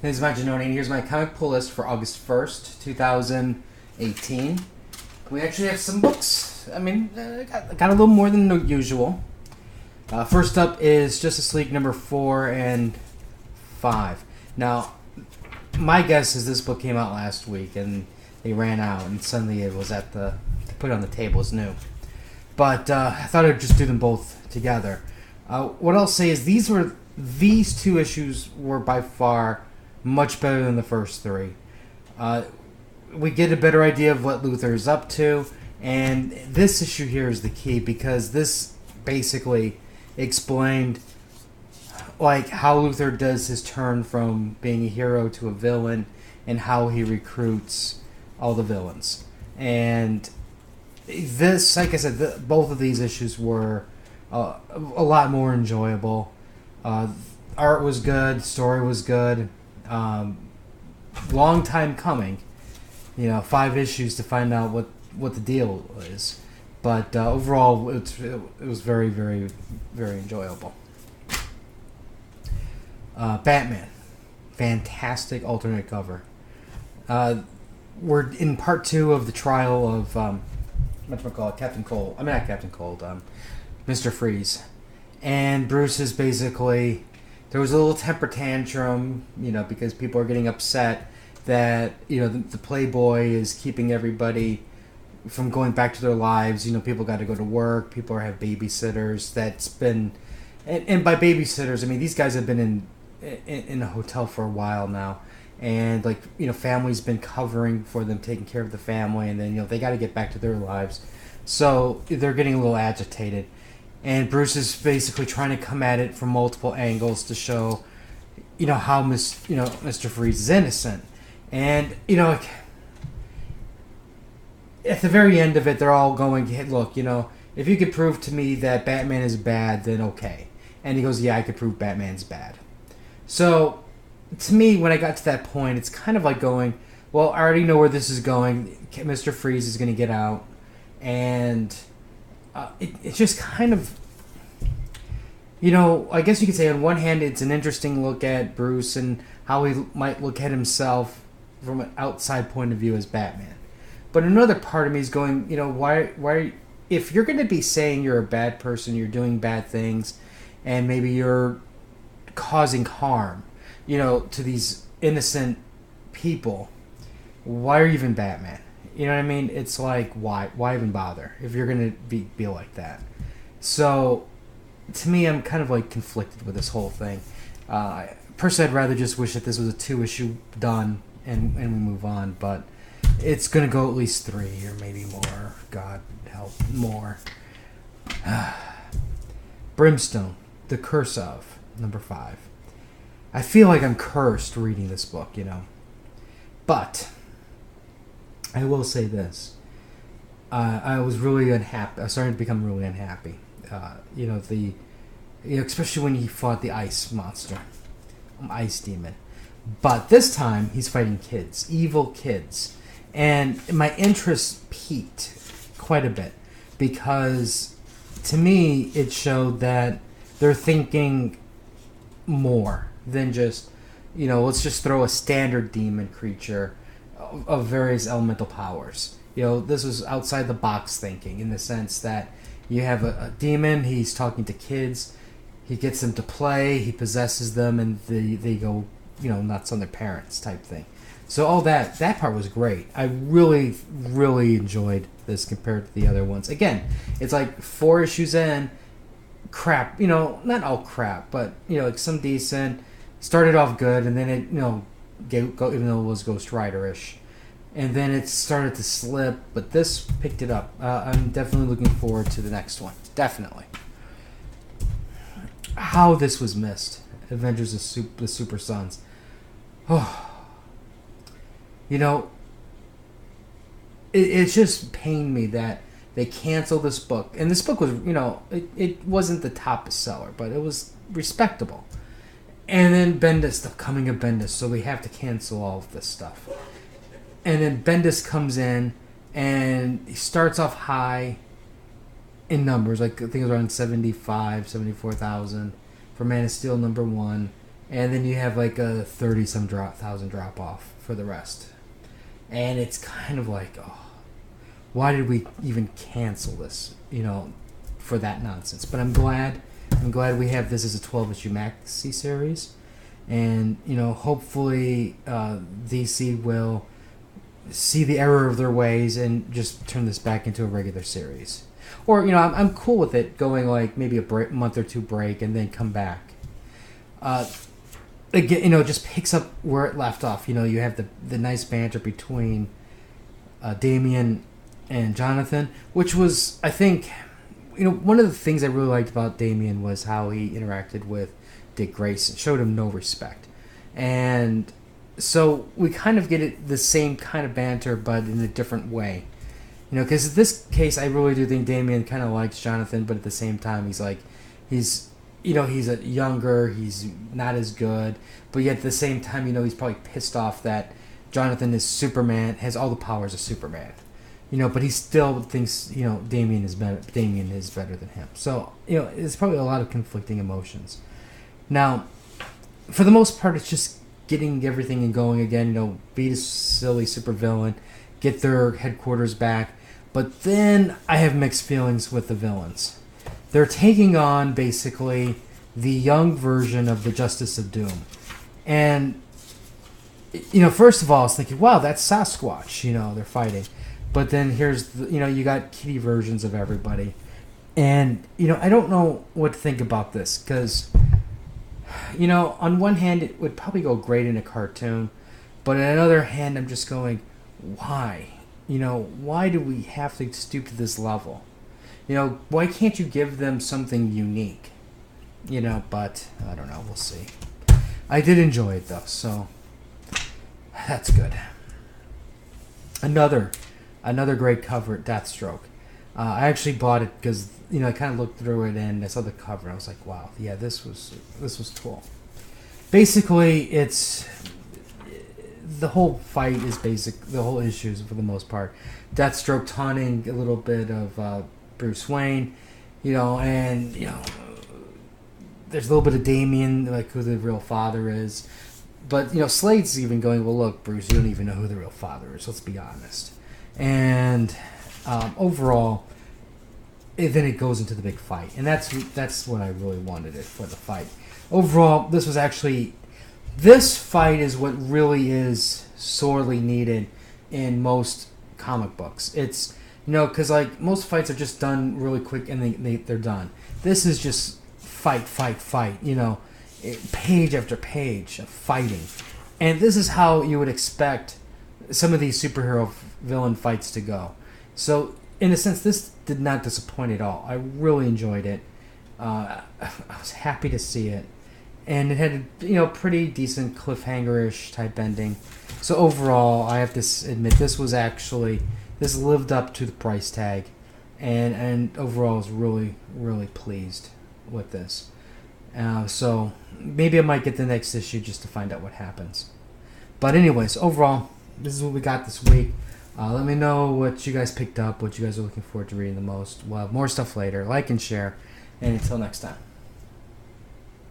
This is Majin, and here's my comic pull list for August 1st, 2018. We actually have some books. Got a little more than usual. First up is Justice League number 4 and 5. Now, my guess is this book came out last week, and they ran out, and suddenly it was put it on the table as new. But I thought I'd just do them both together. What I'll say is these two issues were by far much better than the first three. We get a better idea of what Luthor is up to, and this issue here is the key because this basically explained how Luthor does his turn from being a hero to a villain and how he recruits all the villains. And this, like I said, both of these issues were a lot more enjoyable. Art was good, story was good. Long time coming. 5 issues to find out what the deal is. But overall, it was very, very, very enjoyable. Batman. Fantastic alternate cover. We're in part 2 of the trial of Captain Cold. Not Captain Cold. Mr. Freeze. And Bruce is basically... There was a little temper tantrum, because people are getting upset that, the Playboy is keeping everybody from going back to their lives. People got to go to work. People have babysitters. That's been... And by babysitters, I mean, these guys have been in a hotel for a while now. And, family's been covering for them, taking care of the family. And then, they got to get back to their lives. So they're getting a little agitated. And Bruce is basically trying to come at it from multiple angles to show, how Mr. Freeze is innocent. And, at the very end of it, they're all going, hey, look, if you could prove to me that Batman is bad, then okay. And he goes, yeah, I could prove Batman's bad. So, to me, when I got to that point, it's kind of like going, well, I already know where this is going. Mr. Freeze is going to get out. And... It's just kind of, I guess you could say on one hand it's an interesting look at Bruce and how he might look at himself from an outside point of view as Batman. But another part of me is going, why, if you're going to be saying you're a bad person, you're doing bad things, and maybe you're causing harm, to these innocent people, why are you even Batman? You know what I mean? It's like, why even bother if you're going to be like that? So, to me, I'm kind of conflicted with this whole thing. Personally, I'd rather just wish that this was a 2-issue done and we move on. But it's going to go at least 3 or maybe more. God help, more. Brimstone, The Curse of, number 5. I feel like I'm cursed reading this book, But... I will say this. I was really unhappy. I started to become really unhappy. Especially when he fought the ice monster, ice demon. But this time he's fighting kids, evil kids, and my interest peaked quite a bit because, to me, it showed that they're thinking more than just, let's just throw a standard demon creature of various elemental powers. This was outside the box thinking in the sense that you have a demon, he's talking to kids, he gets them to play, he possesses them, and they go, nuts on their parents type thing. So all that part was great. I really, really enjoyed this compared to the other ones. Again, it's 4 issues in, crap, not all crap, but, some decent, started off good, and then it, even though it was Ghost Rider-ish. And then it started to slip, but this picked it up. I'm definitely looking forward to the next one. Definitely. How this was missed. Avengers the Super Sons. Oh. It just pained me that they canceled this book. And this book was, it wasn't the top seller, but it was respectable. And then Bendis, the coming of Bendis, so they have to cancel all of this stuff. And then Bendis comes in, and he starts off high in numbers. I think it was around 74,000 for Man of Steel number 1. and then you have like a 30-some thousand drop off for the rest. And it's kind of like, oh, why did we even cancel this, for that nonsense? But I'm glad we have this as a 12-issue maxi series. And, hopefully DC will see the error of their ways and just turn this back into a regular series. Or, I'm cool with it going like maybe a month or two break and then come back. Again, it just picks up where it left off. You have the nice banter between Damian and Jonathan, which was, I think, one of the things I really liked about Damian was how he interacted with Dick Grayson, showed him no respect. And so we kind of get the same kind of banter, but in a different way. Because in this case, I really do think Damian kind of likes Jonathan, but at the same time, he's he's a younger, he's not as good, but yet at the same time, he's probably pissed off that Jonathan is Superman, has all the powers of Superman. But he still thinks, Damian is better than him. So, it's probably a lot of conflicting emotions. Now, for the most part, it's just getting everything and going again, beat a silly supervillain, get their headquarters back. But then I have mixed feelings with the villains. They're taking on, basically, the young version of the Justice of Doom. And, first of all, I was thinking, wow, that's Sasquatch, they're fighting. But then here's, you got kitty versions of everybody. And, I don't know what to think about this. Because, on one hand, it would probably go great in a cartoon. But on another hand, I'm just going, why? Why do we have to stoop to this level? Why can't you give them something unique? But I don't know. We'll see. I did enjoy it, though. So that's good. Another great cover, Deathstroke. I actually bought it because I kind of looked through it and I saw the cover. I was like, wow, yeah, this was cool. Basically, it's the whole fight is basic. The whole issue is for the most part Deathstroke taunting a little bit of Bruce Wayne, and there's a little bit of Damian, like who the real father is. But Slade's even going, well, look, Bruce, you don't even know who the real father is. Let's be honest. And overall, then it goes into the big fight, and that's what I really wanted it for, the fight. Overall, this fight is what really is sorely needed in most comic books. It's because like most fights are just done really quick and they're done. This is just fight, page after page of fighting, and this is how you would expect some of these superhero villain fights to go. So in a sense, this did not disappoint at all. I really enjoyed it. I was happy to see it, and it had a pretty decent cliffhanger-ish type ending. So overall, I have to admit this lived up to the price tag, and overall I was really, really pleased with this. So maybe I might get the next issue just to find out what happens. But anyways, overall, this is what we got this week. Let me know what you guys picked up, what you guys are looking forward to reading the most. We'll have more stuff later. Like and share. And until next time.